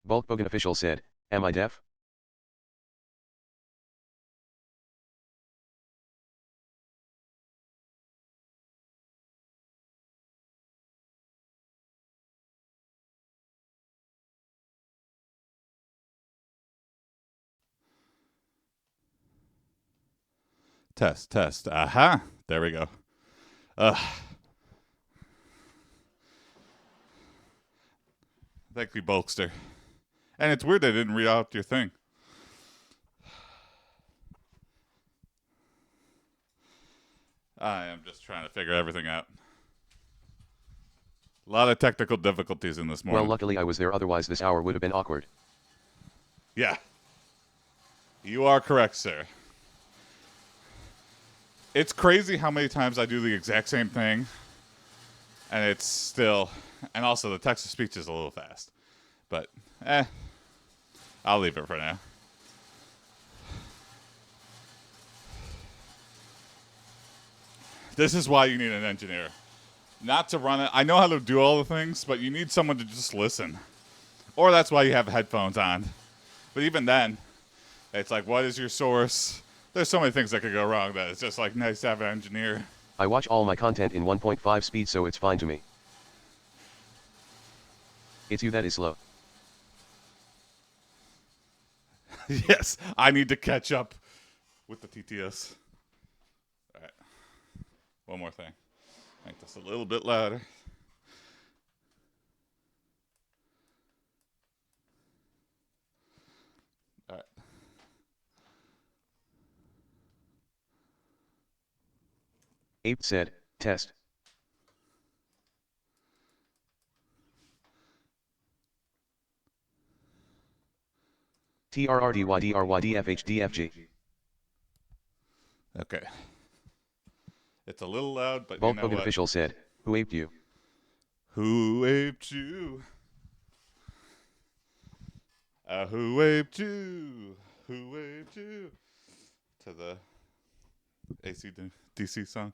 Bulkbogan official said, am I deaf? Test, test. Aha. There we go. Thank you, Bulkster. And it's weird they didn't read out your thing. I am just trying to figure everything out. A lot of technical difficulties in this morning. Well, luckily I was there, otherwise this hour would have been awkward. Yeah. You are correct, sir. It's crazy how many times I do the exact same thing, and it's still... And also, the text-to-speech is a little fast. But, I'll leave it for now. This is why you need an engineer. Not to run it. I know how to do all the things, but you need someone to just listen. Or that's why you have headphones on. But even then, it's like, what is your source? There's so many things that could go wrong that it's just like nice to have an engineer. I watch all my content in 1.5 speed, so it's fine to me. It's you that is slow. Yes, I need to catch up with the TTS. All right. One more thing. Make this a little bit louder. All right. Ape said, test. TRRDYDRYDFHDFG. Okay. It's a little loud, but Bulkbogan you know what? official said, who aped you? Who aped you? Who aped you? Who aped you? To the AC/DC song.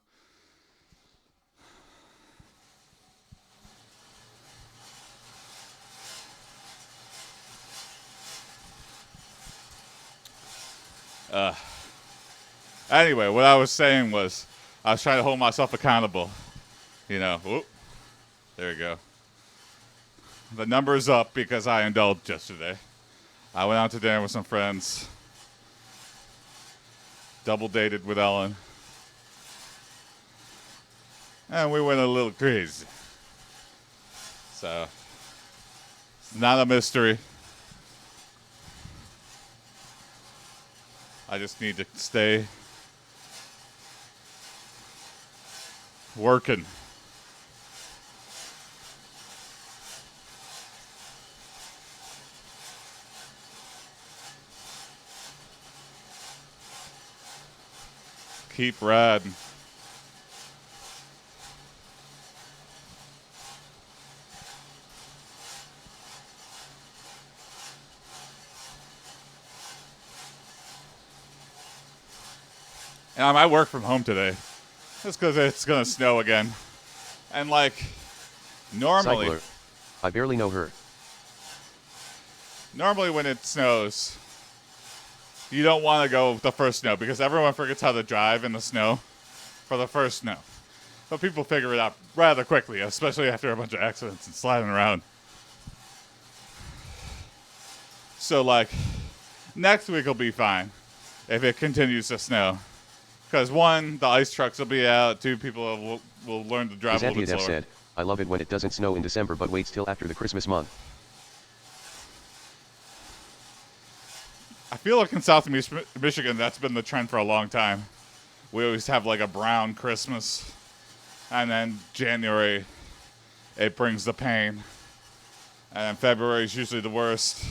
Anyway, what I was saying was I was trying to hold myself accountable. You know, whoop, there you go. The number is up because I indulged yesterday. I went out to dinner with some friends. Double dated with Ellen. And we went a little crazy. So, it's not a mystery. I just need to stay working. Keep riding. And I might work from home today. Just because it's going to snow again. And like, normally... Cycler. I barely know her. Normally when it snows, you don't want to go the first snow because everyone forgets how to drive in the snow for the first snow. But people figure it out rather quickly, especially after a bunch of accidents and sliding around. So like, next week will be fine if it continues to snow. Because one, the ice trucks will be out. Two, people will learn to drive a little bit slower. said, I love it when it doesn't snow in December but waits till after the Christmas month. I feel like in South Michigan, that's been the trend for a long time. We always have like a brown Christmas. And then January, it brings the pain. And then February is usually the worst.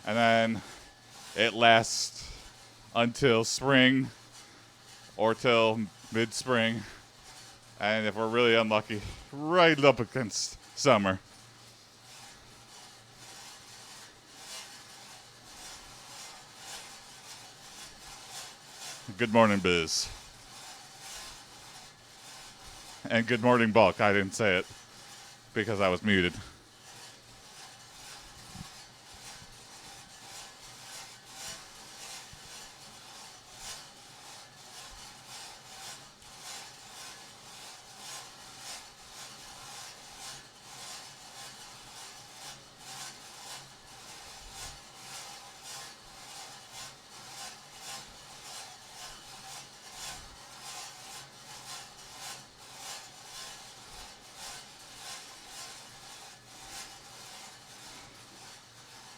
And then it lasts until spring or till mid-spring. And if we're really unlucky, right up against summer. Good morning, Biz. And good morning, Bulk. I didn't say it because I was muted.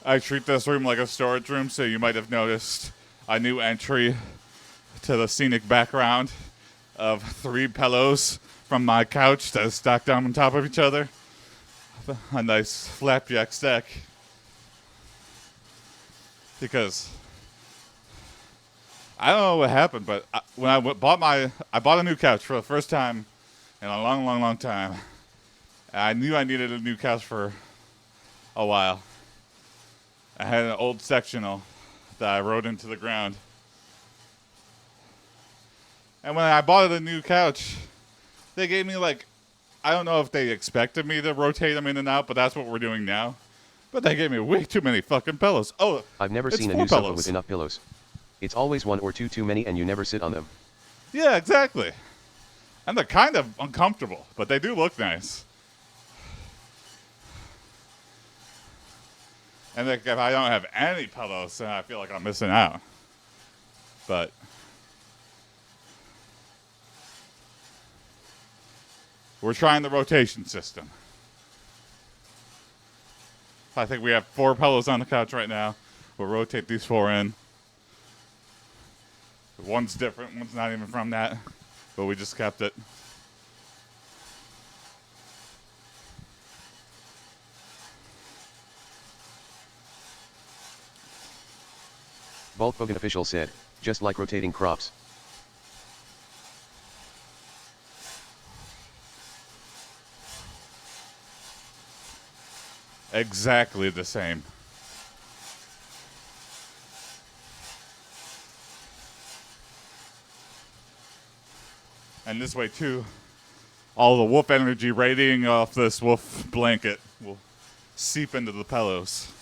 I treat this room like a storage room, so you might have noticed a new entry to the scenic background of 3 pillows from my couch that is stacked down on top of each other. A nice flapjack stack. Because I don't know what happened, but when I bought a new couch for the first time in a long, long, long time. I knew I needed a new couch for a while. I had an old sectional that I rode into the ground. And when I bought a new couch, they gave me like, I don't know if they expected me to rotate them in and out, but that's what we're doing now. But they gave me way too many fucking pillows. Oh, I've never seen a 4 new sofa pillows. with enough pillows. It's always 1 or 2 too many and you never sit on them. Yeah, exactly. And they're kind of uncomfortable, but they do look nice. And like, if I don't have any pillows, then I feel like I'm missing out. But we're trying the rotation system. I think we have 4 pillows on the couch right now. We'll rotate these 4 in. One's different, one's not even from that, but we just kept it. Bulkbogan official said, just like rotating crops. Exactly the same. And this way too, all the wolf energy radiating off this wolf blanket will seep into the pillows.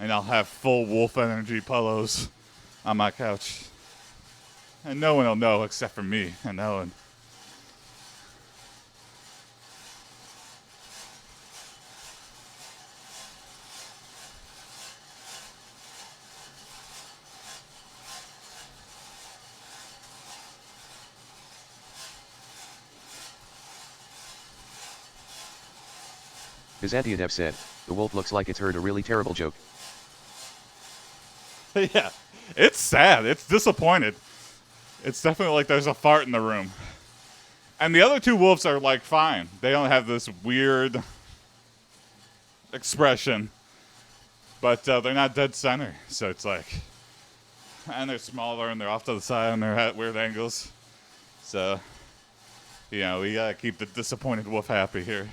And I'll have full wolf energy pillows on my couch. And no one will know except for me and Ellen. Byzantiadev said, the wolf looks like it's heard a really terrible joke. Yeah, it's sad. It's disappointed. It's definitely like there's a fart in the room. And the other 2 wolves are like fine. They don't have this weird expression. But they're not dead center. So it's like, and they're smaller and they're off to the side and they're at weird angles. So, you know, we gotta keep the disappointed wolf happy here.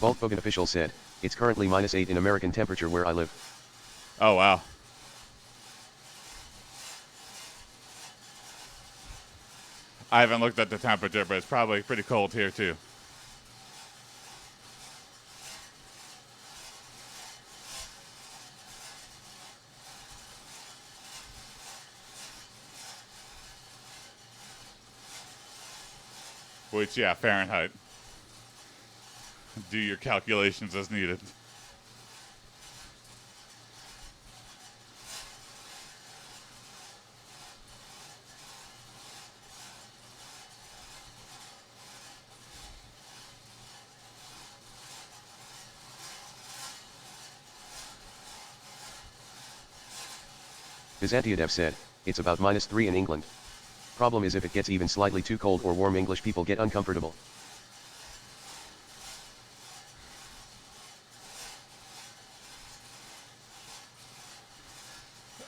Bulkbogan official said, it's currently -8 in American temperature where I live. Oh, wow. I haven't looked at the temperature, but it's probably pretty cold here, too. Which, yeah, Fahrenheit. Do your calculations as needed. Byzantiadev said, it's about -3 in England. Problem is if it gets even slightly too cold or warm, English people get uncomfortable.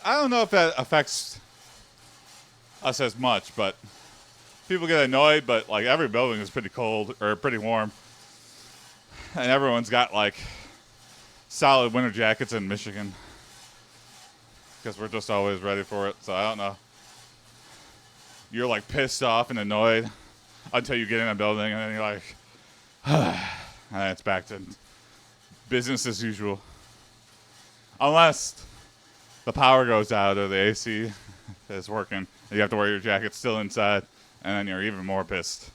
I don't know if that affects us as much, but people get annoyed, but like every building is pretty cold or pretty warm. And everyone's got like solid winter jackets in Michigan because we're just always ready for it. So I don't know. you're like pissed off and annoyed until you get in a building, and then you're like, and then it's back to business as usual. Unless the power goes out or the AC is working, and you have to wear your jacket still inside, and then you're even more pissed.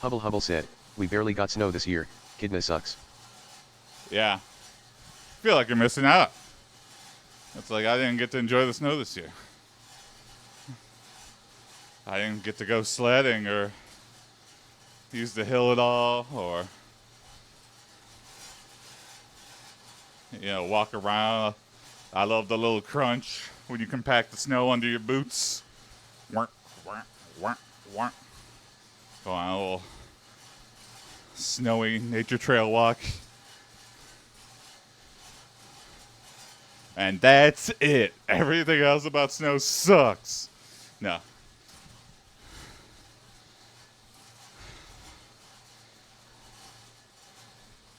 Hubble Hubble said, we barely got snow this year, Kidna sucks. Yeah. Feel like you're missing out. It's like I didn't get to enjoy the snow this year. I didn't get to go sledding or use the hill at all, or walk around. I love the little crunch when you compact the snow under your boots. Go on a little snowy nature trail walk. And that's it. Everything else about snow sucks. No.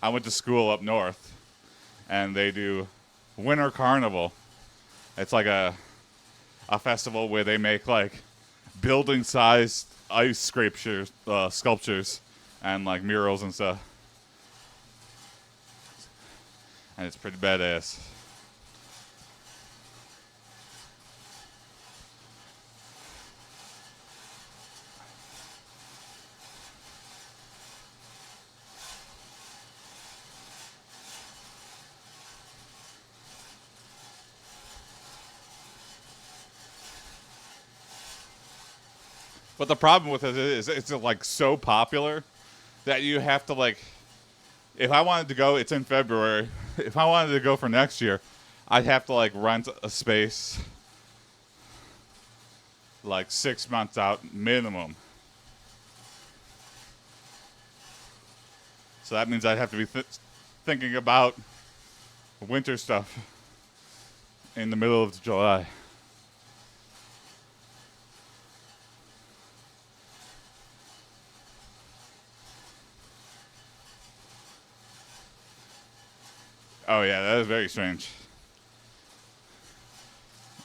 I went to school up north, and they do Winter Carnival. It's like a festival where they make like building-sized ice sculptures and like murals and stuff. And it's pretty badass. But the problem with it is it's like so popular that you have to like, if I wanted to go, it's in February. If I wanted to go for next year, I'd have to like rent a space like 6 months out minimum. So that means I'd have to be thinking about winter stuff in the middle of July. Oh yeah, that is very strange.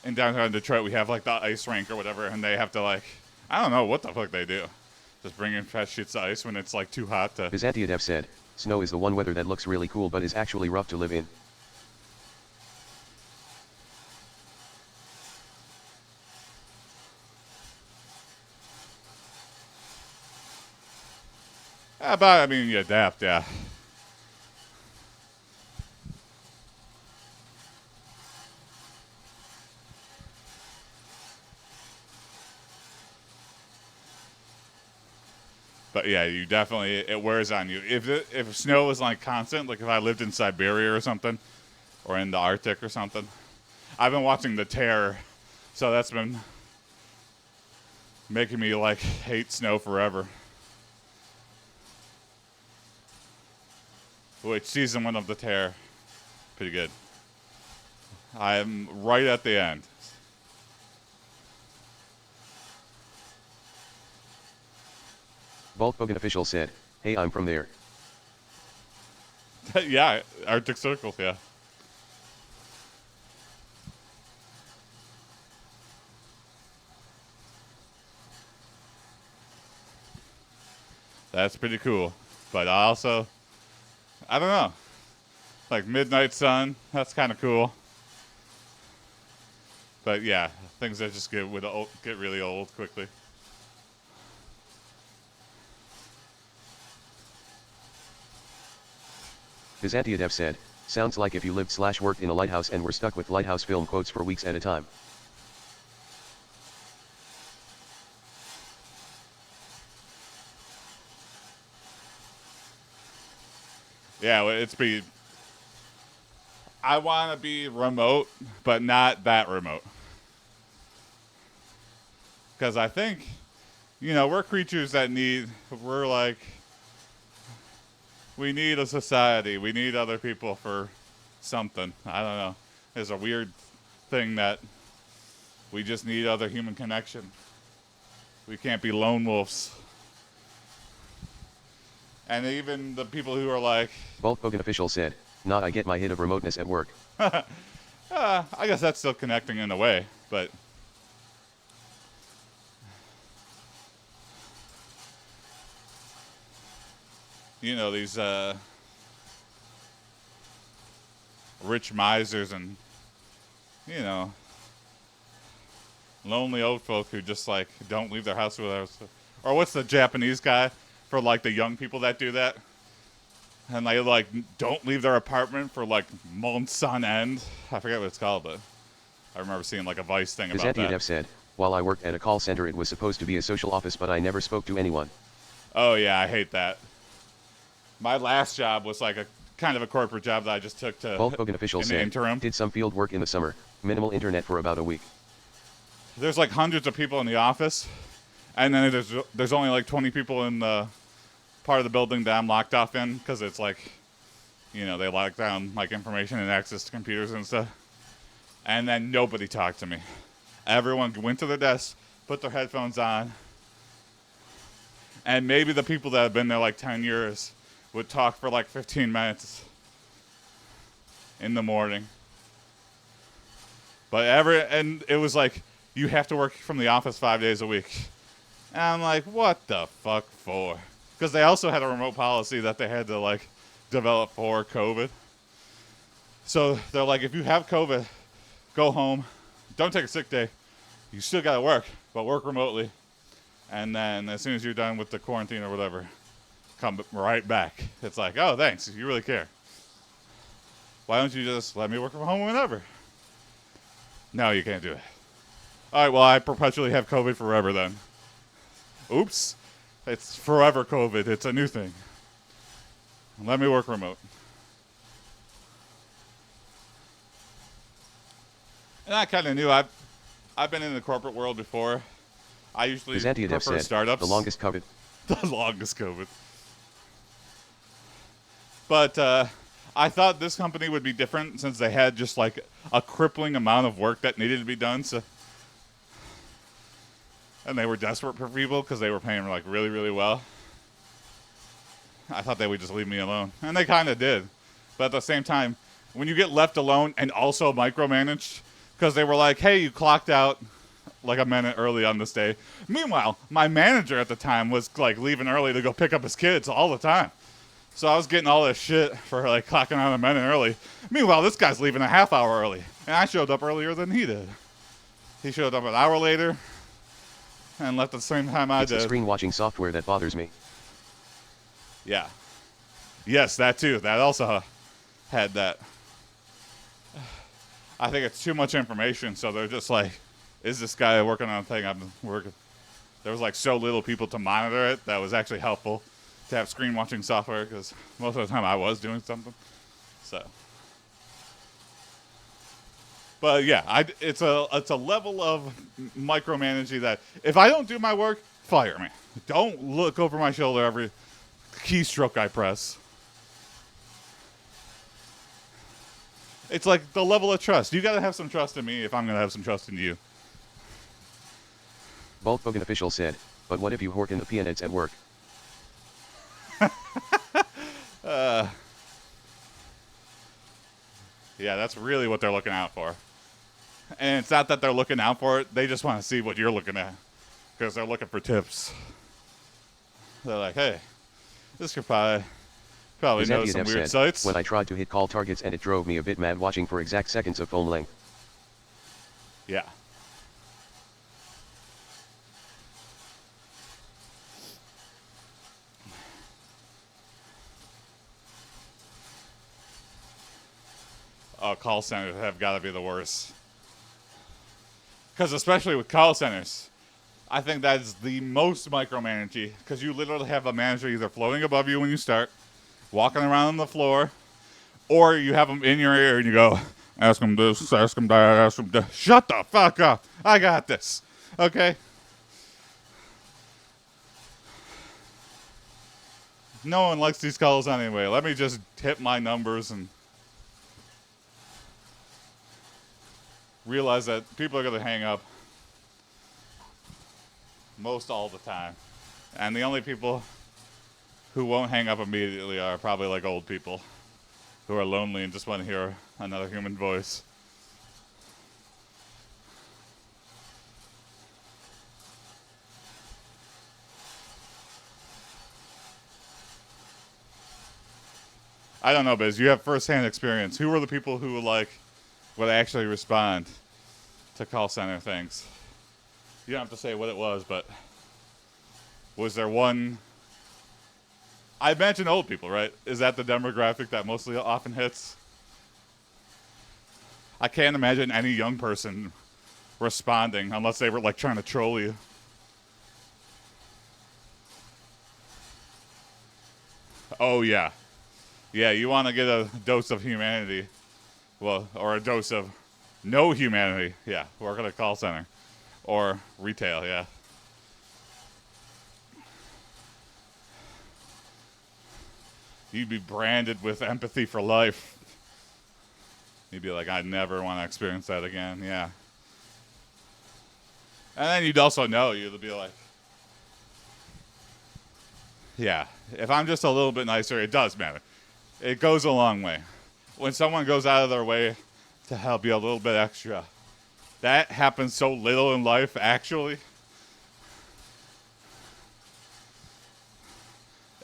In downtown Detroit, we have like the ice rink or whatever, and they have to like, I don't know what the fuck they do. Just bring in fresh sheets of ice when it's like too hot to. Byzantiadev said, snow is the one weather that looks really cool but is actually rough to live in. But I mean, you adapt, yeah. But yeah, you definitely, it wears on you. If snow was like constant, like if I lived in Siberia or something, or in the Arctic or something, I've been watching The Terror, so that's been making me like hate snow forever. Which season 1 of The Terror, pretty good. I am right at the end. Bulk Bogan official said, hey, I'm from there. Yeah, Arctic Circle, yeah. That's pretty cool. But I don't know. Like Midnight Sun, that's kind of cool. But yeah, things that just get really old quickly. Byzantiadev said, sounds like if you lived/worked in a lighthouse and were stuck with lighthouse film quotes for weeks at a time. Yeah, I want to be remote, but not that remote. Because I think, we're creatures that we need a society. We need other people for something. I don't know. There's a weird thing that We just need other human connection. We can't be lone wolves. And even the people who are like, Bulk Bogan official said, "Nah, I get my hit of remoteness at work." I guess that's still connecting in a way, but you know, these rich misers and, you know, lonely old folk who just like don't leave their house without. Or what's the Japanese guy for like the young people that do that? And they like don't leave their apartment for like months on end. I forget what it's called, but I remember seeing like a Vice thing about that. Kazantiev said, "While I worked at a call center, it was supposed to be a social office, but I never spoke to anyone." Oh yeah, I hate that. My last job was like a kind of a corporate job that I just took to Bulk Bogan official in the said, interim. "Did some field work in the summer, minimal internet for about a week." There's like hundreds of people in the office, and then there's only like 20 people in the part of the building that I'm locked off in because it's like, you know, they lock down like information and access to computers and stuff. And then nobody talked to me. Everyone went to their desk, put their headphones on, and maybe the people that have been there like 10 years would talk for like 15 minutes in the morning. But and it was like, you have to work from the office 5 days a week. And I'm like, what the fuck for? Because they also had a remote policy that they had to like develop for COVID. So they're like, if you have COVID, go home, don't take a sick day. You still got to work, but work remotely. And then as soon as you're done with the quarantine or whatever, come right back. It's like, oh, thanks. You really care. Why don't you just let me work from home whenever? No, you can't do it. All right, well, I perpetually have COVID forever then. Oops. It's forever COVID. It's a new thing. Let me work remote. And I kind of knew I've been in the corporate world before. I usually prefer said, startups. "The longest COVID." The longest COVID. But I thought this company would be different since they had just like a crippling amount of work that needed to be done. So, and they were desperate for people because they were paying like really, really well. I thought they would just leave me alone. And they kind of did. But at the same time, when you get left alone and also micromanaged, because they were like, hey, you clocked out like a minute early on this day. Meanwhile, my manager at the time was like leaving early to go pick up his kids all the time. So I was getting all this shit for like clocking out a minute early. Meanwhile, this guy's leaving a half hour early. And I showed up earlier than he did. He showed up an hour later and left at the same time I It's did. the screen watching software that bothers me. Yeah. Yes, that too. That also had that. I think it's too much information, so they're just like, is this guy working on a thing I've been working? There was like so little people to monitor it that was actually helpful to have screen watching software because most of the time I was doing something. So. But yeah, it's a level of micromanaging that if I don't do my work, fire me. Don't look over my shoulder every keystroke I press. It's like the level of trust. You got to have some trust in me if I'm going to have some trust in you. Bulk Bogan official said, "But what if you hork in the peanuts at work?" Yeah, that's really what they're looking out for. And it's not that they're looking out for it. They just want to see what you're looking at. Because they're looking for tips. They're like, hey, this could probably know some weird sites. When I tried to hit call targets and it drove me a bit mad watching for exact seconds of phone length. Yeah. Oh, call centers have got to be the worst. Because especially with call centers, I think that is the most micromanaging. Because you literally have a manager either floating above you when you start, walking around on the floor, or you have them in your ear and you go, ask them this, ask them that, ask them that. Shut the fuck up. I got this. Okay? No one likes these calls anyway. Let me just hit my numbers and realize that people are going to hang up. most all the time. And the only people who won't hang up immediately are probably like old people who are lonely and just want to hear another human voice. I don't know, Biz. You have first-hand experience. Who were the people who would actually respond to call center things? You don't have to say what it was, but was there one? I imagine old people, right? Is that the demographic that mostly often hits? I can't imagine any young person responding unless they were like trying to troll you. Oh yeah. Yeah, you want to get a dose of humanity. Well, or a dose of no humanity. Yeah, work at a call center. Or retail, yeah. You'd be branded with empathy for life. You'd be like, I never want to experience that again, yeah. And then you'd also know, you'd be like, yeah, if I'm just a little bit nicer, it does matter. It goes a long way. When someone goes out of their way to help you a little bit extra, that happens so little in life, actually.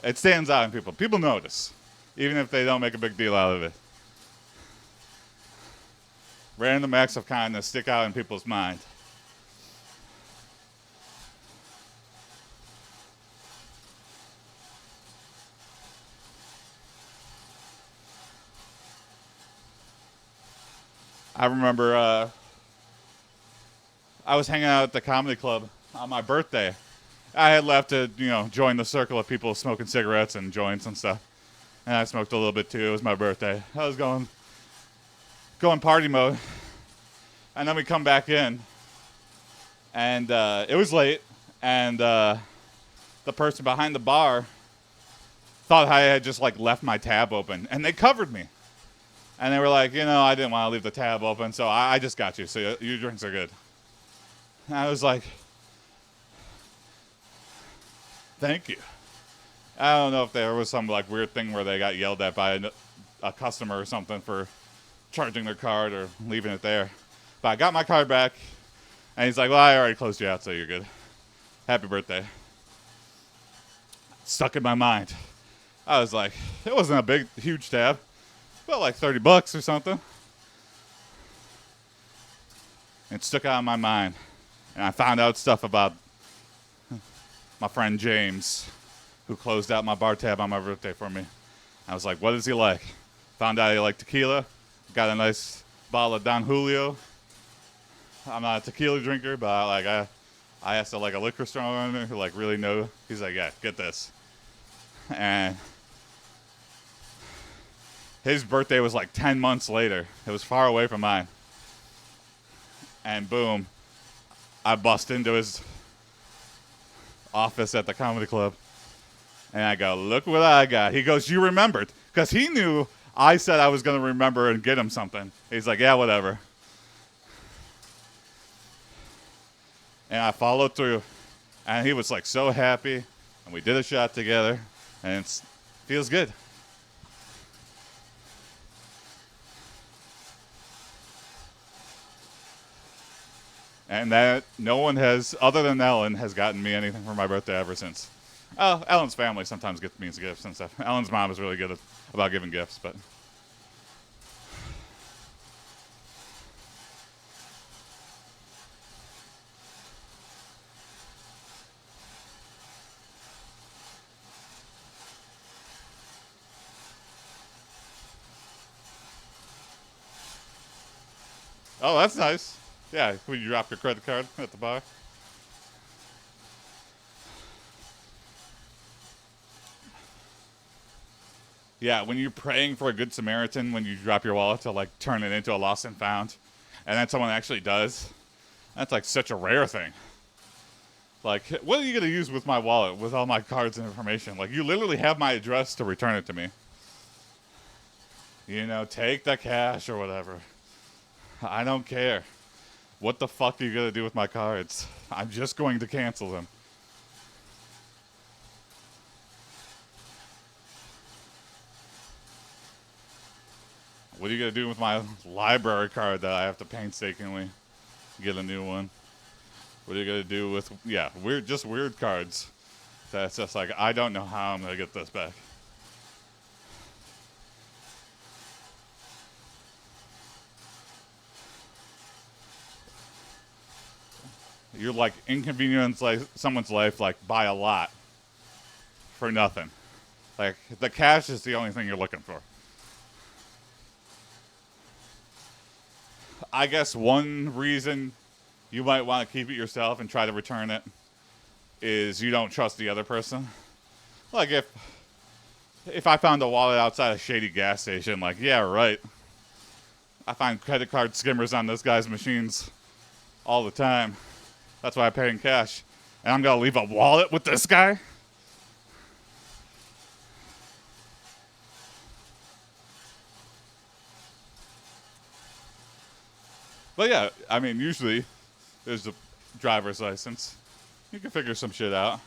It stands out in people. People notice, even if they don't make a big deal out of it. Random acts of kindness stick out in people's mind. I remember I was hanging out at the comedy club on my birthday. I had left to, join the circle of people smoking cigarettes and joints and stuff. And I smoked a little bit too. It was my birthday. I was going party mode. And then we come back in. And it was late. And the person behind the bar thought I had just left my tab open. And they covered me. And they were like, I didn't want to leave the tab open, so I just got you. So your drinks are good. And I was like, thank you. I don't know if there was some weird thing where they got yelled at by a customer or something for charging their card or leaving it there. But I got my card back, and he's like, well, I already closed you out, so you're good. Happy birthday. Stuck in my mind. I was like, it wasn't a huge tab. About like $30 or something. It stuck out in my mind. And I found out stuff about my friend James, who closed out my bar tab on my birthday for me. I was like, what is he like? Found out he liked tequila. Got a nice bottle of Don Julio. I'm not a tequila drinker, but I asked a liquor store owner who really knew. He's like, yeah, get this. And his birthday was 10 months later. It was far away from mine. And boom, I bust into his office at the comedy club. And I go, look what I got. He goes, you remembered. Because he knew I said I was going to remember and get him something. He's like, yeah, whatever. And I followed through. And he was so happy. And we did a shot together. And it feels good. And that no one has, other than Ellen, has gotten me anything for my birthday ever since. Oh, Ellen's family sometimes gets me gifts and stuff. Ellen's mom is really good about giving gifts, but. Oh, that's nice. Yeah, would you drop your credit card at the bar? Yeah, when you're praying for a good Samaritan, when you drop your wallet to turn it into a lost and found, and then someone actually does, that's such a rare thing. What are you gonna use with my wallet, with all my cards and information? You literally have my address to return it to me. Take the cash or whatever. I don't care. What the fuck are you going to do with my cards? I'm just going to cancel them. What are you going to do with my library card that I have to painstakingly get a new one? What are you going to do with, weird cards? That's just like, I don't know how I'm going to get this back. You're like inconvenience like someone's life like by a lot for nothing. Like the cash is the only thing you're looking for. I guess one reason you might want to keep it yourself and try to return it is you don't trust the other person. Like if I found a wallet outside a shady gas station, like, yeah, right. I find credit card skimmers on this guy's machines all the time. That's why I pay in cash. And I'm going to leave a wallet with this guy? But yeah, I mean, usually there's a driver's license. You can figure some shit out.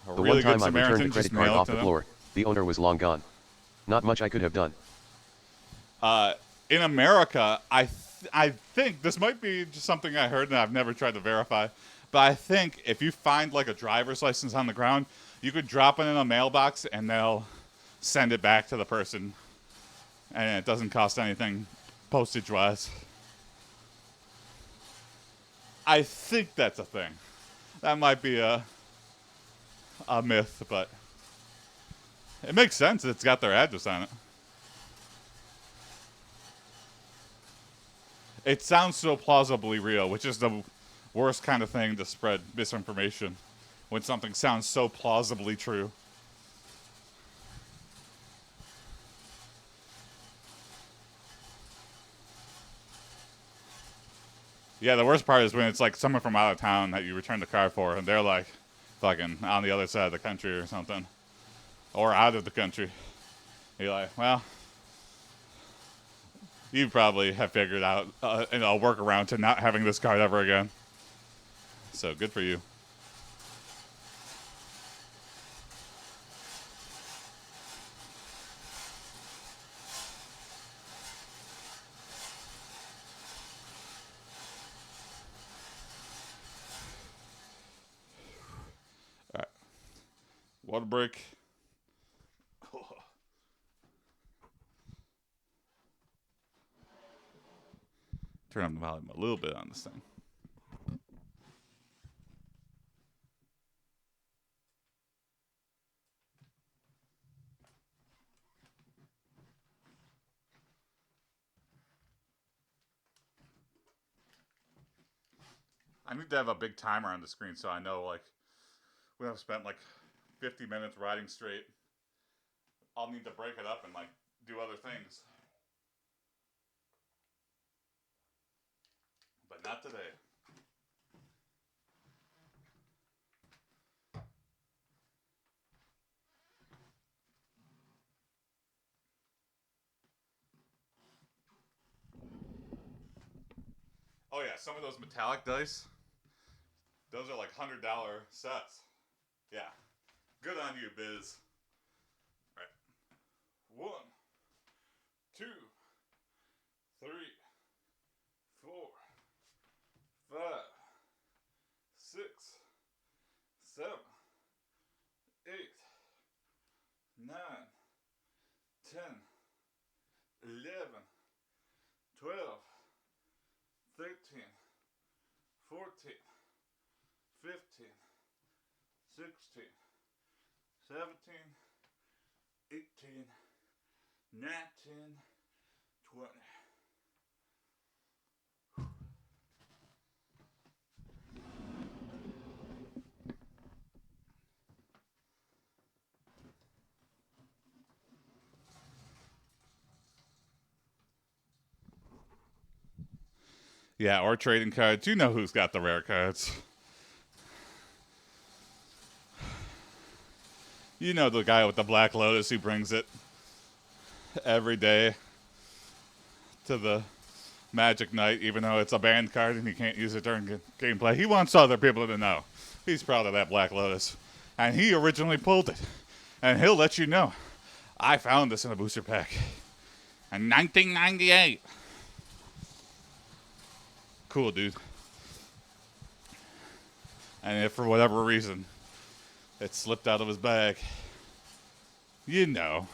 The one time I returned the credit card off the floor, the owner was long gone. Not much I could have done. In America, I think this might be just something I heard and I've never tried to verify, but I think if you find like a driver's license on the ground, you could drop it in a mailbox and they'll send it back to the person, and it doesn't cost anything postage-wise. I think that's a thing. That might be a myth, but it makes sense. It's got their address on it. It sounds so plausibly real, which is the worst kind of thing to spread misinformation, when something sounds so plausibly true. Yeah, the worst part is when it's like someone from out of town that you return the car for, and they're like fucking on the other side of the country or something, or out of the country. You're like, well, you probably have figured out a workaround to not having this card ever again. So good for you. All right. Water break. Turn up the volume a little bit on this thing. I need to have a big timer on the screen so I know, like, when I've spent, like, 50 minutes riding straight, I'll need to break it up and, like, do other things. But not today. Oh, yeah, some of those metallic dice, those are like $100 sets. Yeah. Good on you, Biz. All right. 1, 2, 3, 4, 5, 6, 7, 8, 9, 10, 11, 12, 13, 14, 15, 16, 17, 18, 19, 20. Yeah, or trading cards. You know who's got the rare cards. You know the guy with the Black Lotus who brings it every day to the Magic Night, even though it's a banned card and he can't use it during gameplay. He wants other people to know. He's proud of that Black Lotus. And he originally pulled it. And he'll let you know. I found this in a booster pack in 1998. Cool, dude. And if for whatever reason it slipped out of his bag, you know.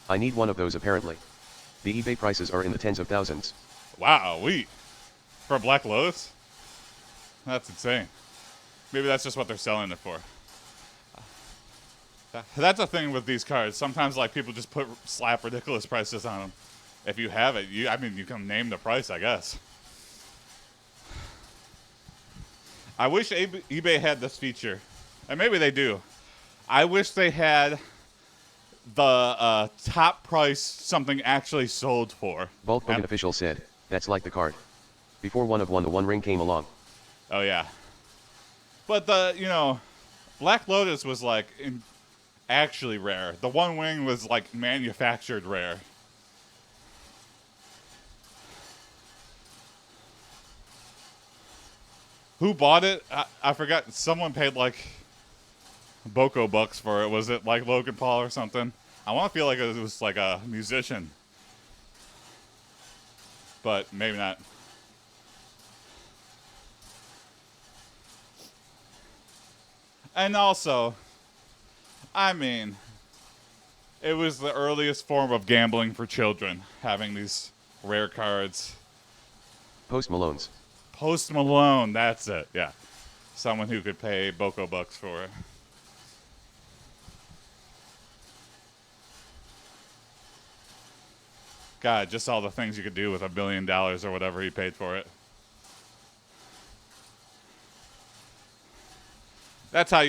I need one of those apparently. The eBay prices are in the tens of thousands. Wow, for a Black Lotus? That's insane. Maybe that's just what they're selling it for. That's the thing with these cards. Sometimes like people just slap ridiculous prices on them. If you have it, you can name the price, I guess. I wish eBay had this feature, and maybe they do. I wish they had the top price something actually sold for. Bulk Bogan official said, that's like the card. Before the One Ring came along. Oh yeah. But Black Lotus was like actually rare. The One Wing was like manufactured rare. Who bought it? I forgot. Someone paid like Boko bucks for it. Was it like Logan Paul or something? I want to feel like it was like a musician. But maybe not. And also, I mean, it was the earliest form of gambling for children, having these rare cards. Post Malone's. Post Malone, that's it, yeah. Someone who could pay Boko bucks for it. God, just all the things you could do with $1 billion or whatever he paid for it. That's how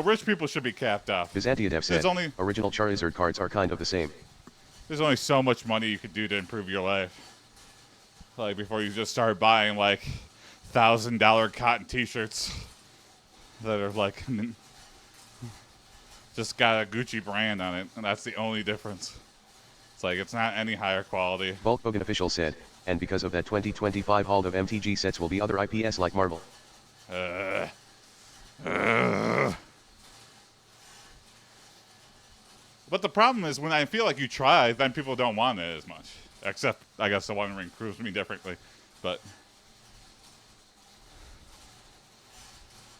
rich people should be capped off. Byzantiadev said, original Charizard cards are kind of the same. There's only so much money you could do to improve your life. Like before you just start buying like $1,000 cotton t-shirts that are like just got a Gucci brand on it, and that's the only difference. It's like it's not any higher quality. Bulk Bogan official said, and because of that 2025 haul of MTG sets will be other IPS like Marvel. But the problem is when I feel like you try, then people don't want it as much. Except, I guess the One Ring proves me differently. But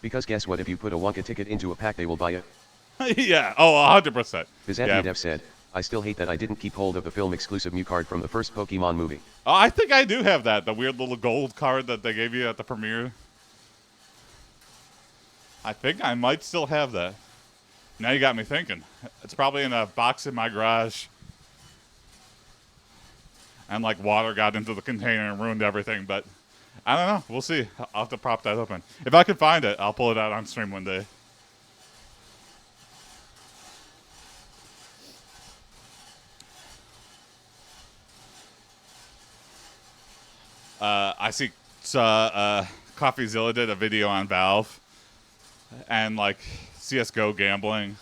because guess what, if you put a Wonka ticket into a pack they will buy it. yeah, 100%. Byzantiadev said, I still hate that I didn't keep hold of the film exclusive Mew card from the first Pokemon movie. Oh, I think I do have that. The weird little gold card that they gave you at the premiere. I think I might still have that. Now you got me thinking. It's probably in a box in my garage. And like water got into the container and ruined everything, but I don't know. We'll see. I'll have to prop that open. If I can find it, I'll pull it out on stream one day. I see CoffeeZilla did a video on Valve and like CSGO gambling.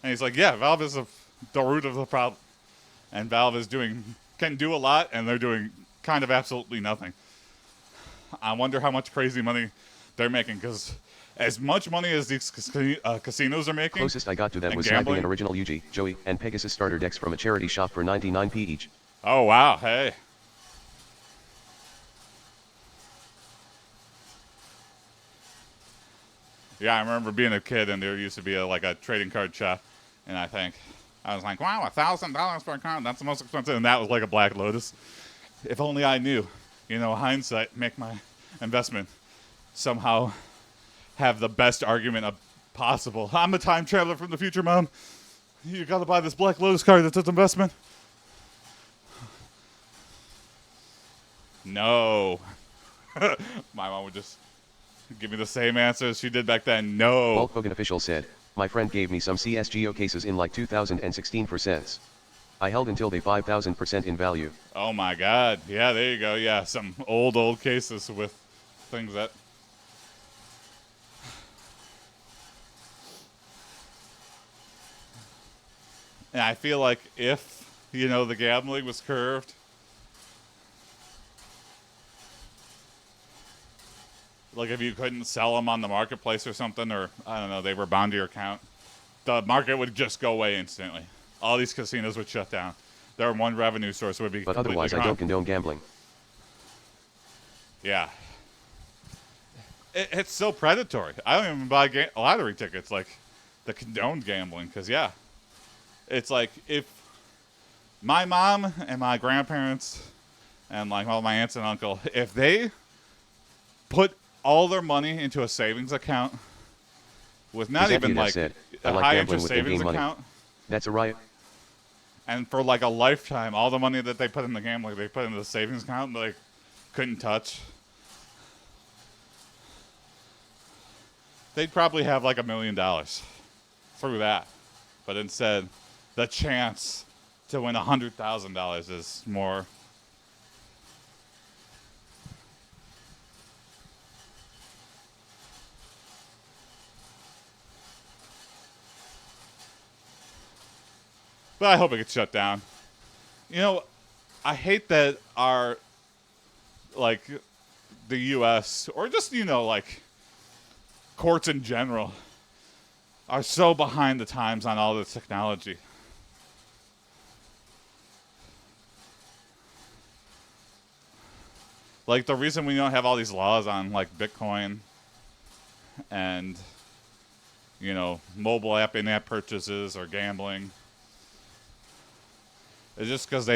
And he's like, yeah, Valve is the root of the problem. And Valve can do a lot, and they're doing kind of absolutely nothing. I wonder how much crazy money they're making, because as much money as these casinos are making... Closest I got to that was sniping an original Yugi, Joey, and Pegasus starter decks from a charity shop for 99p each. Oh, wow, hey. Yeah, I remember being a kid, and there used to be a trading card shop, and I was like, wow, $1,000 for a card, that's the most expensive, and that was like a Black Lotus. If only I knew, hindsight, make my investment somehow have the best argument possible. I'm a time traveler from the future, Mom. You gotta buy this Black Lotus card, that's an investment. No. My mom would just give me the same answer as she did back then. No. Bulk Hogan official said, my friend gave me some CSGO cases in like 2016 for cents. I held until they 5,000% in value. Oh my God. Yeah, there you go. Yeah, some old cases with things that... And I feel like if, the gambling was curved Like if you couldn't sell them on the marketplace or something, or I don't know, they were bound to your account, the market would just go away instantly. All these casinos would shut down. Their one revenue source would be But completely otherwise, gone. I don't condone gambling. Yeah. It's so predatory. I don't even buy lottery tickets like the condoned gambling because, yeah, it's like if my mom and my grandparents and like all my aunts and uncle, if they put all their money into a savings account with not even like said, a like high gambling interest with savings in-game account, money. That's a riot. and for like a lifetime, all the money that they put in the gambling, they put into the savings account, and they couldn't touch. They'd probably have like $1 million through that. But instead, the chance to win $100,000 is more. But I hope it gets shut down. You know, I hate that our, like, the U.S., or just, you know, like, courts in general are so behind the times on all this technology. Like the reason we don't have all these laws on like Bitcoin and, you know, mobile app in-app purchases or gambling is just because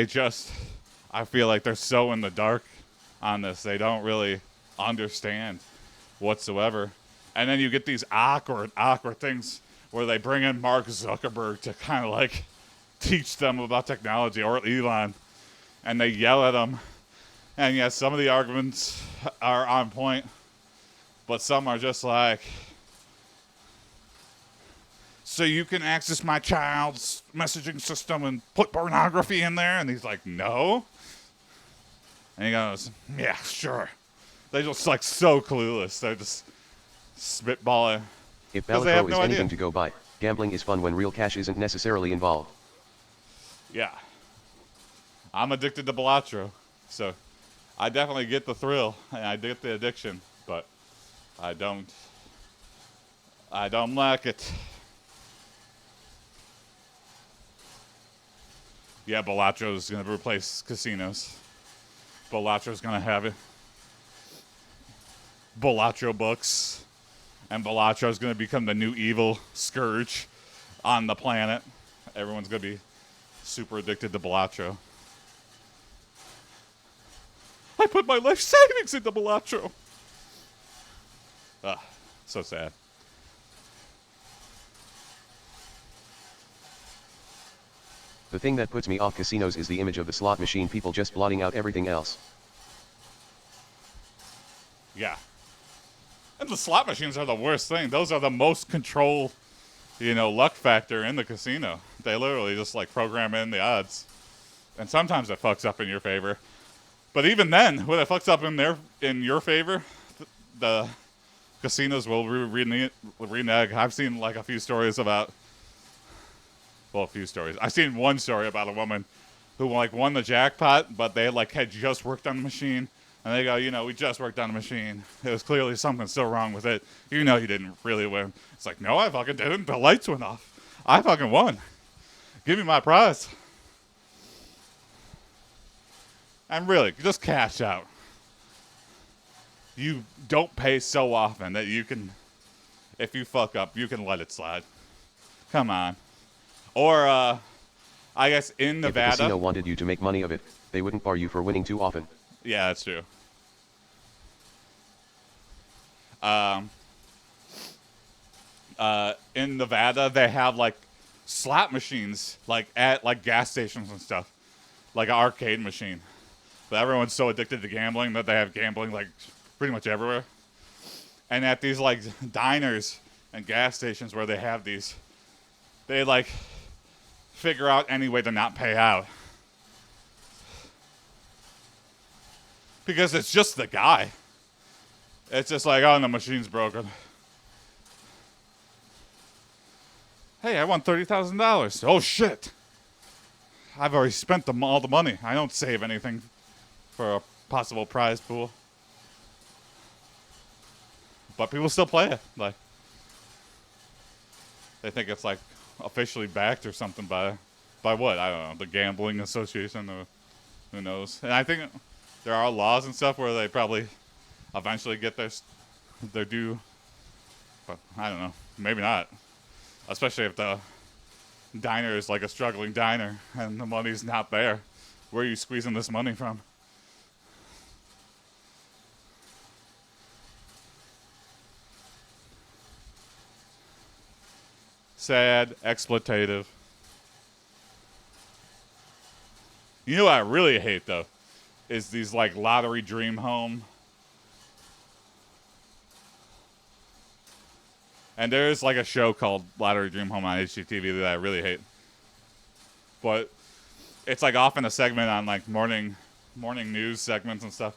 I feel like they're so in the dark on this. They don't really understand whatsoever. And then you get these awkward things where they bring in Mark Zuckerberg to kind of like teach them about technology, or Elon, and they yell at him. And yes, some of the arguments are on point, but some are just like, so you can access my child's messaging system and put pornography in there? And he's like, no. And he goes, yeah, sure. They're just like so clueless. They're just spitballing. If Because they have Balacro no is anything idea. to go by, gambling is fun when real cash isn't necessarily involved. Yeah. I'm addicted to Balatro, so I definitely get the thrill and I get the addiction, but I don't like it. Yeah, Balatro is going to replace casinos. Balatro's going to have it. Balatro books. And Balatro is going to become the new evil scourge on the planet. Everyone's going to be super addicted to Balatro. I put my life savings into Balatro. Ah, so sad. The thing that puts me off casinos is the image of the slot machine people just blotting out everything else. Yeah. And the slot machines are the worst thing. Those are the most control, you know, luck factor in the casino. They literally just like program in the odds. And sometimes it fucks up in your favor. But even then, when it fucks up in your favor, the casinos will renege. I've seen like a few stories about, well, a few stories. I've seen one story about a woman who like won the jackpot, but they like had just worked on the machine. And they go, you know, we just worked on the machine. It was clearly something still wrong with it. You know you didn't really win. It's like, no, I fucking didn't. The lights went off. I fucking won. Give me my prize. And really, just cash out. You don't pay so often that you can, if you fuck up, you can let it slide. Come on. Or, I guess in Nevada. If the casino wanted you to make money of it, they wouldn't bar you for winning too often. Yeah, that's true. In Nevada, they have like slot machines, like at like gas stations and stuff, like an arcade machine. But everyone's so addicted to gambling that they have gambling like pretty much everywhere. And at these like diners and gas stations where they have these, they like figure out any way to not pay out. Because it's just the guy. It's just like, oh, the machine's broken. Hey, I won $30,000. Oh, shit. I've already spent all the money. I don't save anything for a possible prize pool. but people still play it. Like, they think it's like officially backed or something by what? I don't know, the gambling association or who knows. And I think there are laws and stuff where they probably eventually get their due, but I don't know, maybe not. Especially if the diner is like a struggling diner and the money's not there. Where are you squeezing this money from? Sad, exploitative. You know what I really hate though? Is these like lottery dream home. And there's like a show called Lottery Dream Home on HGTV that I really hate. But it's like often a segment on like morning news segments and stuff.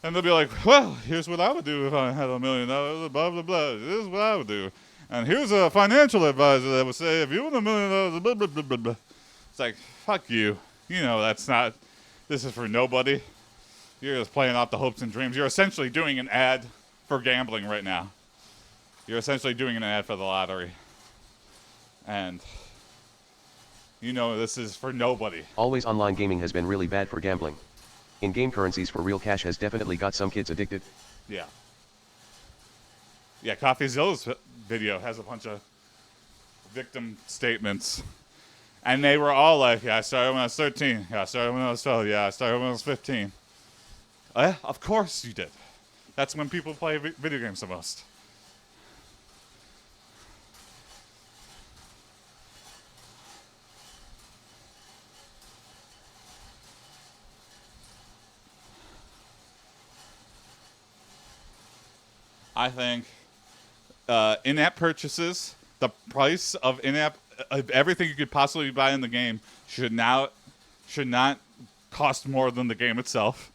And they'll be like, well, here's what I would do if I had $1 million, blah, blah, blah. This is what I would do. And here's a financial advisor that would say, if you want $1 million, blah, blah, blah, blah, blah. It's like, fuck you. You know, this is for nobody. You're just playing off the hopes and dreams. You're essentially doing an ad for gambling right now. You're essentially doing an ad for the lottery. And you know this is for nobody. Always online gaming has been really bad for gambling. In-game currencies for real cash has definitely got some kids addicted. Yeah. Yeah, CoffeeZilla's video has a bunch of victim statements. And they were all like, yeah, I started when I was 13. Yeah, I started when I was 12. Yeah, I started when I was 15. Of course you did. That's when people play video games the most. I think in-app purchases, the price of in-app of everything you could possibly buy in the game should not cost more than the game itself.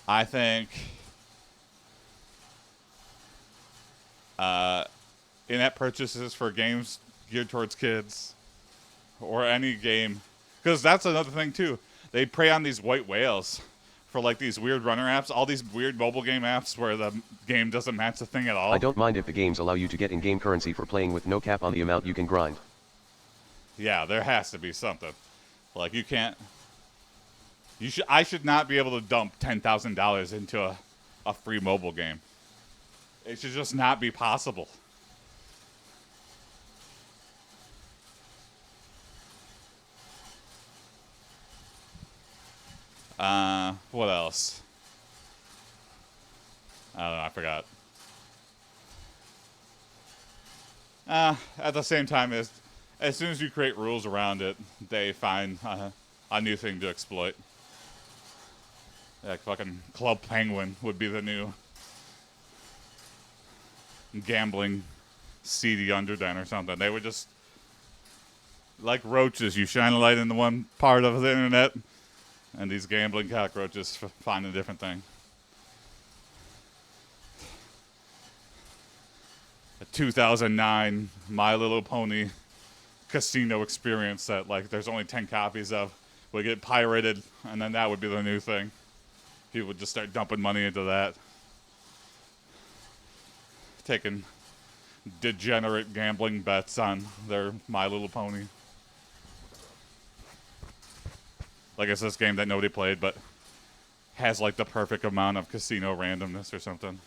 I think in-app purchases for games geared towards kids or any game, because that's another thing too. They prey on these white whales for like these weird runner apps, all these weird mobile game apps where the game doesn't match the thing at all. I don't mind if the games allow you to get in-game currency for playing with no cap on the amount you can grind. Yeah, there has to be something. Like you can't. I should not be able to dump $10,000 into a free mobile game. It should just not be possible. What else? I don't know, I forgot. At the same time, as soon as you create rules around it, they find a new thing to exploit. Like fucking Club Penguin would be the new gambling seedy underden or something. They would just, like roaches, you shine a light into one part of the internet, and these gambling cockroaches find a different thing. A 2009 My Little Pony casino experience that like there's only 10 copies of would get pirated, and then that would be the new thing. People would just start dumping money into that. Taking degenerate gambling bets on their My Little Pony. Like it's this game that nobody played, but has like the perfect amount of casino randomness or something.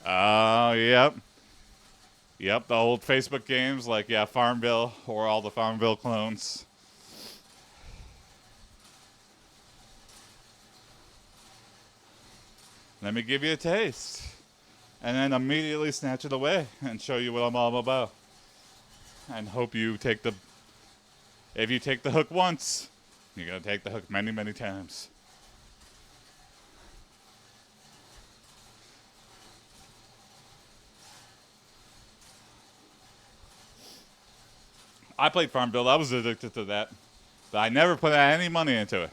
Oh, yep. Yep, the old Facebook games like, yeah, Farmville or all the Farmville clones. Let me give you a taste. And then immediately snatch it away and show you what I'm all about. And hope you take the... If you take the hook once, you're going to take the hook many, many times. I played Farmville. I was addicted to that. But I never put any money into it.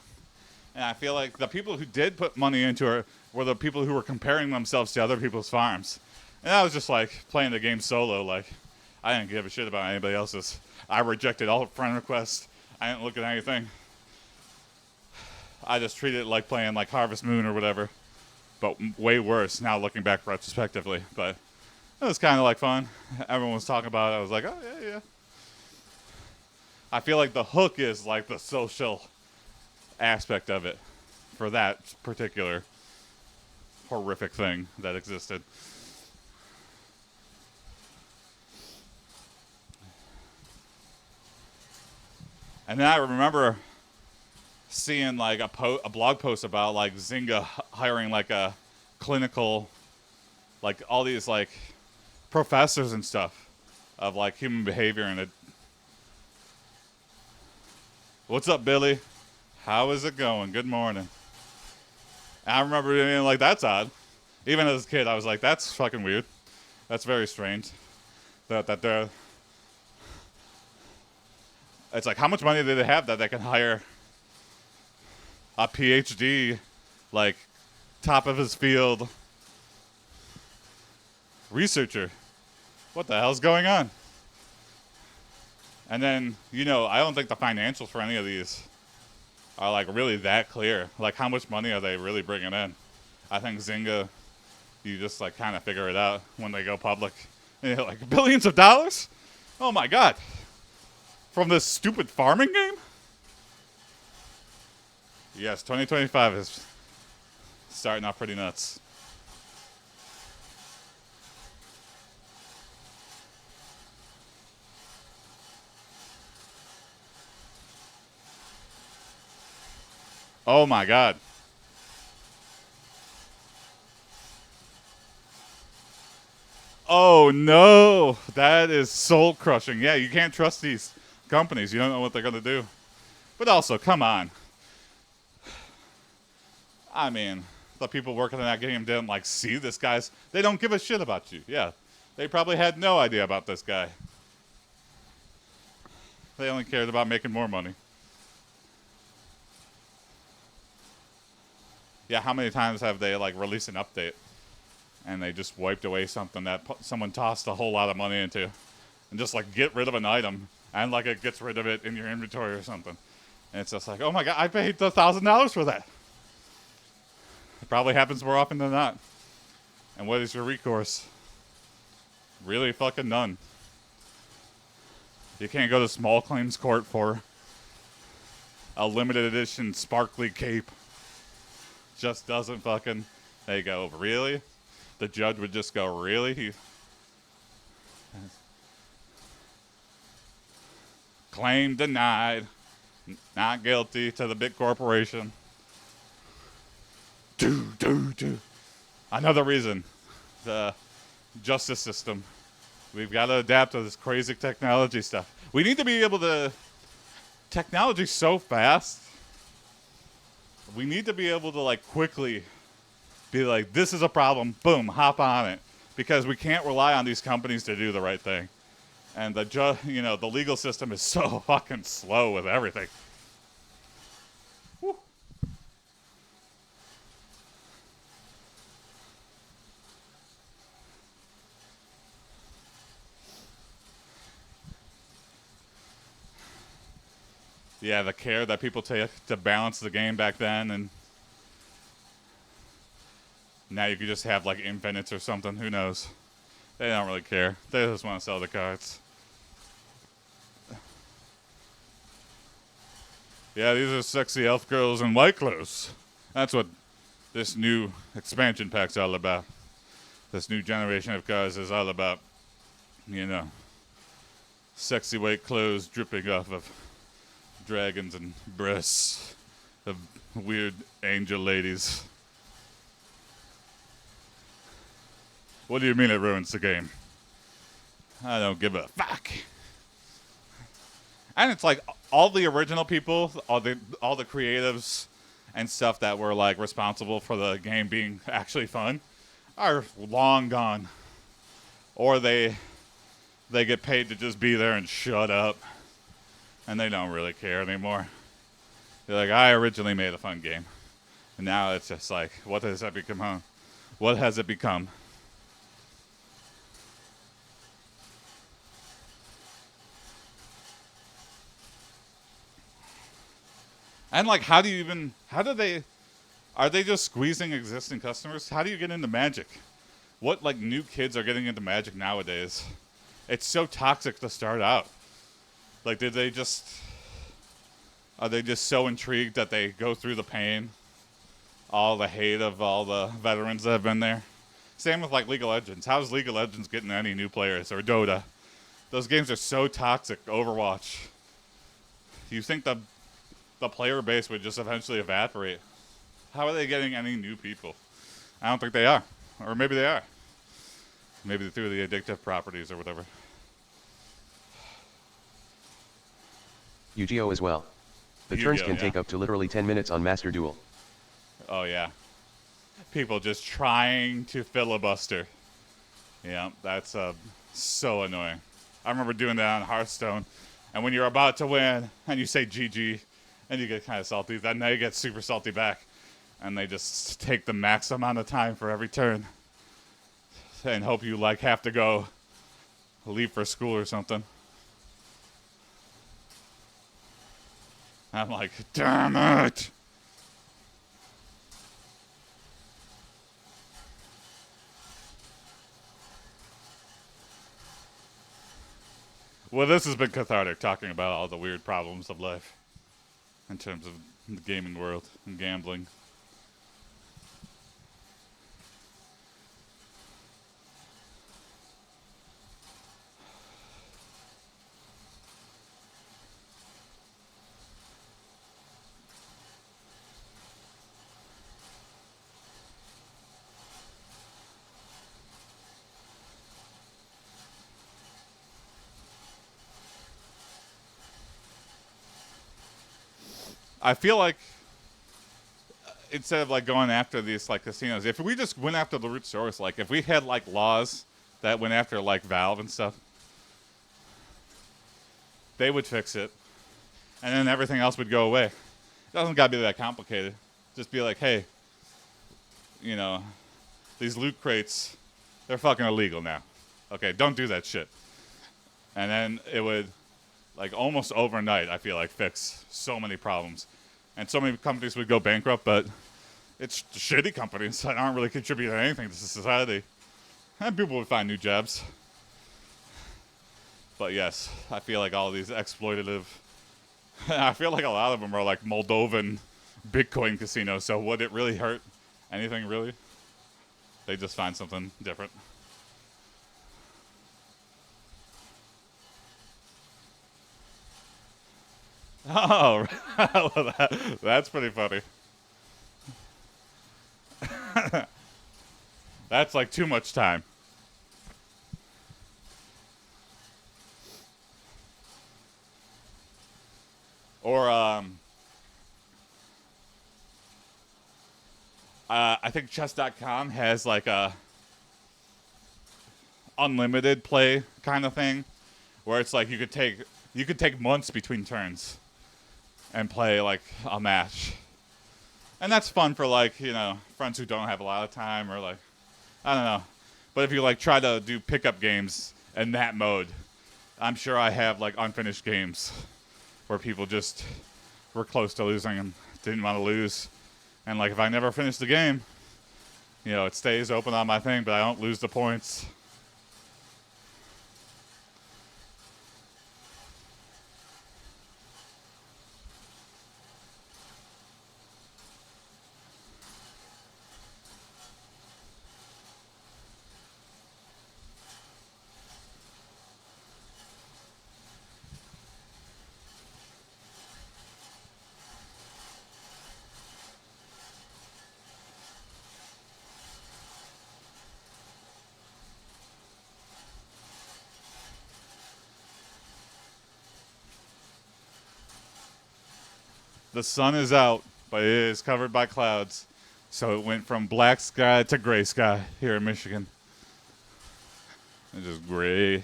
And I feel like the people who did put money into it were the people who were comparing themselves to other people's farms. And I was just like playing the game solo, like, I didn't give a shit about anybody else's. I rejected all friend requests. I didn't look at anything. I just treated it like playing like Harvest Moon or whatever, but way worse now looking back retrospectively. But it was kind of like fun. Everyone was talking about it. I was like, oh, yeah, yeah. I feel like the hook is like the social aspect of it for that particular horrific thing that existed. And then I remember seeing like a blog post about like Zynga hiring like a clinical, like all these like professors and stuff of like human behavior and it. What's up, Billy? How is it going? Good morning. And I remember being like, that's odd. Even as a kid, I was like, that's fucking weird. That's very strange. That they're. It's like, how much money do they have that they can hire a PhD, like, top of his field researcher? What the hell's going on? And then, you know, I don't think the financials for any of these are, like, really that clear. Like, how much money are they really bringing in? I think Zynga, you just, like, kind of figure it out when they go public. And you're like, billions of dollars? Oh, my God. From this stupid farming game? Yes, 2025 is starting off pretty nuts. Oh my God. Oh no, that is soul crushing. Yeah, you can't trust these companies. You don't know what they're going to do. But also, come on. I mean, the people working on that game didn't like see this guy's. They don't give a shit about you. Yeah, they probably had no idea about this guy. They only cared about making more money. Yeah, how many times have they like released an update and they just wiped away something that someone tossed a whole lot of money into, and just like get rid of an item and like it gets rid of it in your inventory or something, and it's just like, oh my God, I paid $1,000 for that. It probably happens more often than not. And what is your recourse? Really fucking none. You can't go to small claims court for a limited edition sparkly cape. Just doesn't fucking. They go, really? The judge would just go, really? Claim denied. Not guilty to the big corporation. Do. Another reason. The justice system. We've got to adapt to this crazy technology stuff. We need to be able to. Technology's so fast. We need to be able to like quickly be like, this is a problem. Boom, hop on it, because we can't rely on these companies to do the right thing. And the legal system is so fucking slow with everything. Woo. Yeah, the care that people take to balance the game back then, and now you could just have like infinites or something. Who knows? They don't really care. They just want to sell the cards. Yeah, these are sexy elf girls in white clothes. That's what this new expansion pack's all about. This new generation of cards is all about, you know, sexy white clothes dripping off of dragons and breasts of weird angel ladies. What do you mean it ruins the game? I don't give a fuck. And it's like all the original people, all the creatives and stuff that were like responsible for the game being actually fun are long gone. Or they get paid to just be there and shut up. And they don't really care anymore. They're like, I originally made a fun game. And now it's just like, what has that become? What has it become? And like, are they just squeezing existing customers? How do you get into Magic? What like new kids are getting into Magic nowadays? It's so toxic to start out. Like, are they just so intrigued that they go through the pain, all the hate of all the veterans that have been there? Same with like League of Legends. How's League of Legends getting any new players, or Dota? Those games are so toxic. Overwatch. Do you think the player base would just eventually evaporate? How are they getting any new people? I don't think they are. Or maybe they are. Maybe through the addictive properties or whatever. Yu-Gi-Oh as well. The Yu-Gi-Oh, turns can yeah. take up to literally 10 minutes on Master Duel. Oh, yeah. People just trying to filibuster. Yeah, that's so annoying. I remember doing that on Hearthstone. And when you're about to win and you say GG and you get kind of salty, then they get super salty back. And they just take the max amount of time for every turn. And hope you like have to go leave for school or something. I'm like, damn it! Well, this has been cathartic, talking about all the weird problems of life in terms of the gaming world and gambling. I feel like instead of like going after these like casinos, if we just went after the root source, like if we had like laws that went after like Valve and stuff, they would fix it, and then everything else would go away. It doesn't gotta be that complicated. Just be like, hey, you know, these loot crates, they're fucking illegal now. Okay, don't do that shit. And then it would, like almost overnight, I feel like, fix so many problems. And so many companies would go bankrupt, but it's shitty companies that aren't really contributing anything to society. And people would find new jobs. But yes, I feel like all these exploitative, I feel like a lot of them are like Moldovan Bitcoin casinos, so would it really hurt anything, really? They just find something different. Oh, well, that's pretty funny. That's like too much time. Or I think chess.com has like a unlimited play kind of thing, where it's like you could take months between turns and play like a match. And that's fun for like, you know, friends who don't have a lot of time, or like, I don't know. But if you like try to do pickup games in that mode, I'm sure I have like unfinished games where people just were close to losing and didn't want to lose. And like if I never finish the game, you know, it stays open on my thing, but I don't lose the points. The sun is out, but it is covered by clouds. So it went from black sky to gray sky here in Michigan. It's just gray.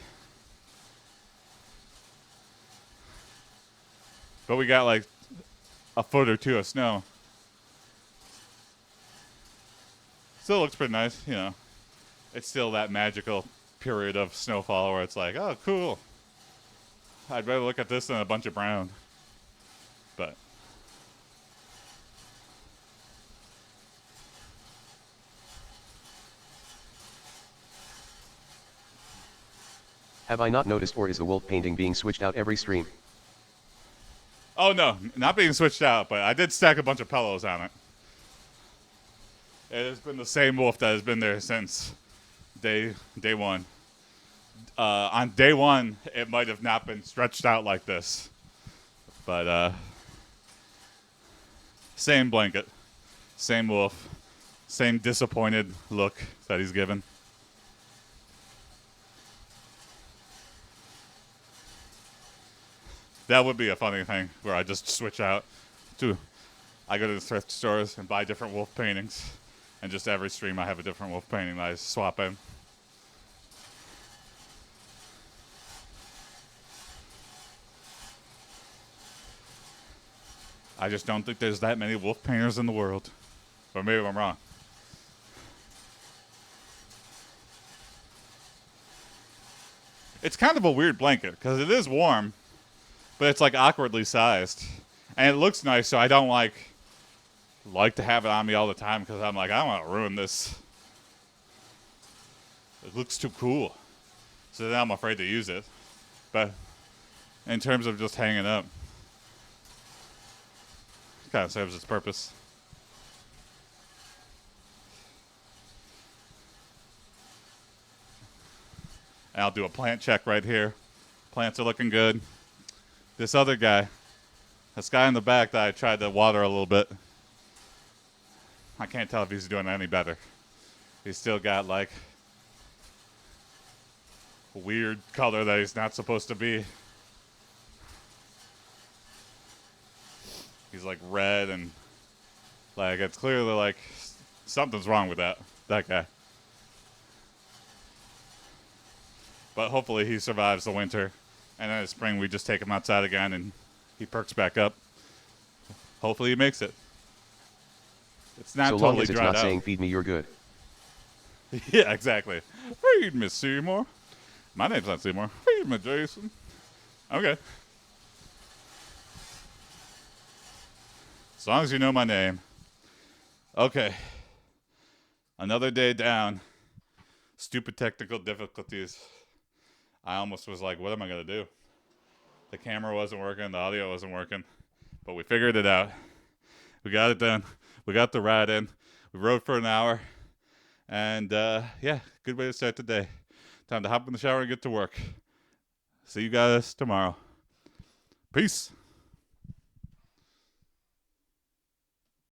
But we got like a foot or two of snow. Still looks pretty nice, you know. It's still that magical period of snowfall where it's like, oh, cool. I'd rather look at this than a bunch of brown. But Have I not noticed, or is the wolf painting being switched out every stream? Oh no, not being switched out, but I did stack a bunch of pillows on it. It has been the same wolf that has been there since day one. On day one, it might have not been stretched out like this, but same blanket, same wolf, same disappointed look that he's given. That would be a funny thing where I just switch out to. I go to the thrift stores and buy different wolf paintings, and just every stream I have a different wolf painting that I swap in. I just don't think there's that many wolf painters in the world. Or maybe I'm wrong. It's kind of a weird blanket because it is warm, but it's like awkwardly sized. And it looks nice, so I don't like to have it on me all the time because I'm like, I don't want to ruin this. It looks too cool. So then I'm afraid to use it. But in terms of just hanging up, it kind of serves its purpose. And I'll do a plant check right here. Plants are looking good. This other guy, this guy in the back that I tried to water a little bit, I can't tell if he's doing any better. He's still got like a weird color that he's not supposed to be. He's like red and like it's clearly like something's wrong with that guy. But hopefully he survives the winter, and then in the spring we just take him outside again and he perks back up. Hopefully he makes it. It's not so totally long as it's dried not out. saying feed me, you're good. Yeah, exactly. Feed me, Seymour. My name's not Seymour. Feed me, Jason. Okay. As long as you know my name. Okay. Another day down. Stupid technical difficulties. I almost was like, what am I going to do? The camera wasn't working. The audio wasn't working. But we figured it out. We got it done. We got the ride in. We rode for an hour. And, yeah, good way to start the day. Time to hop in the shower and get to work. See you guys tomorrow. Peace.